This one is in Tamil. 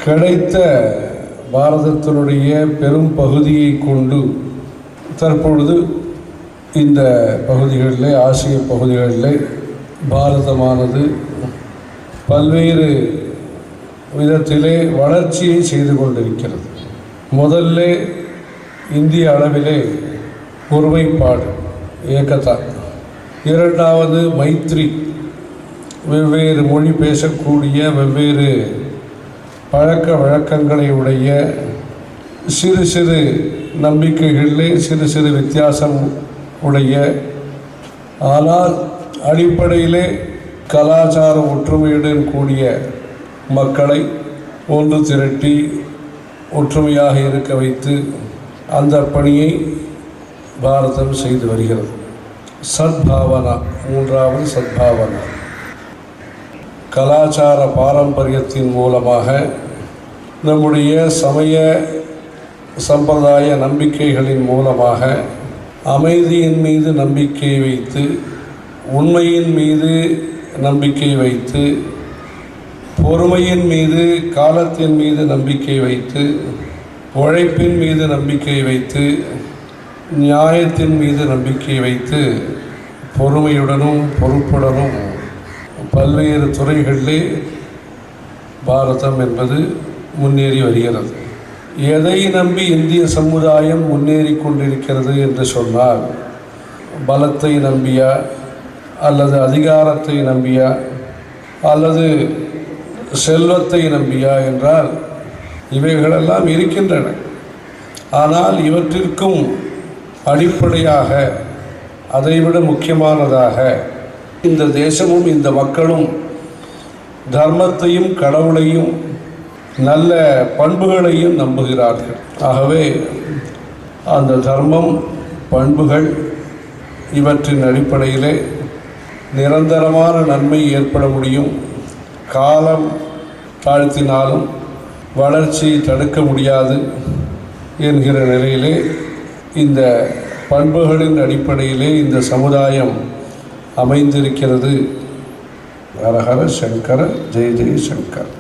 கிடைத்த பாரதத்தினுடைய பெரும் பகுதியை கொண்டு தற்பொழுது இந்த பகுதிகளில், ஆசிய பகுதிகளில் பாரதமானது பல்வேறு விதத்திலே வளர்ச்சியை செய்து கொண்டிருக்கிறது. முதல்ல இந்திய அளவிலே ஒருமைப்பாடு, ஏகதா. இரண்டாவது மைத்ரி, வெவ்வேறு மொழி பேசக்கூடிய, வெவ்வேறு பழக்க வழக்கங்களை உடைய, சிறு சிறு நம்பிக்கைகளிலே சிறு சிறு வித்தியாசம் உடைய, ஆனால் அடிப்படையிலே கலாச்சார ஒற்றுமையுடன் கூடிய மக்களை ஒன்று திரட்டி ஒற்றுமையாக இருக்க வைத்து அந்த பணியை பாரதம் செய்து வருகிறது. சத்பாவனா, மூன்றாவது சத்பாவனா. கலாச்சார பாரம்பரியத்தின் மூலமாக நம்முடைய சமய சம்பிரதாய நம்பிக்கைகளின் மூலமாக அமைதியின் மீது நம்பிக்கை வைத்து, உண்மையின் மீது நம்பிக்கை வைத்து, பொறுமையின் மீது, காலத்தின் மீது நம்பிக்கை வைத்து, உழைப்பின் மீது நம்பிக்கை வைத்து, நியாயத்தின் மீது நம்பிக்கை வைத்து, பொறுமையுடனும் பொறுப்புடனும் பல்வேறு துறைகளிலே பாரதம் என்பது முன்னேறி வருகிறது. எதை நம்பி இந்திய சமுதாயம் முன்னேறி கொண்டிருக்கிறது என்று சொன்னால், பலத்தை நம்பியா, அல்லது அதிகாரத்தை நம்பியா, அல்லது செல்வத்தை நம்பியா என்றால் இவைகளெல்லாம் இருக்கின்றன. ஆனால் இவற்றிற்கும் அடிப்படையாக, அதைவிட முக்கியமானதாக, இந்த தேசமும் இந்த மக்களும் தர்மத்தையும் கடவுளையும் நல்ல பண்புகளையும் நம்புகிறார்கள். ஆகவே அந்த தர்மம், பண்புகள் இவற்றின் அடிப்படையிலே நிரந்தரமான நன்மை ஏற்பட முடியும். காலம் தாழ்த்தினாலும் வளர்ச்சியை தடுக்க முடியாது என்கிற நிலையிலே, இந்த பண்புகளின் அடிப்படையிலே இந்த சமுதாயம் அமைந்திருக்கிறது. ஹர ஹர சங்கர, ஜெய ஜெய சங்கர்.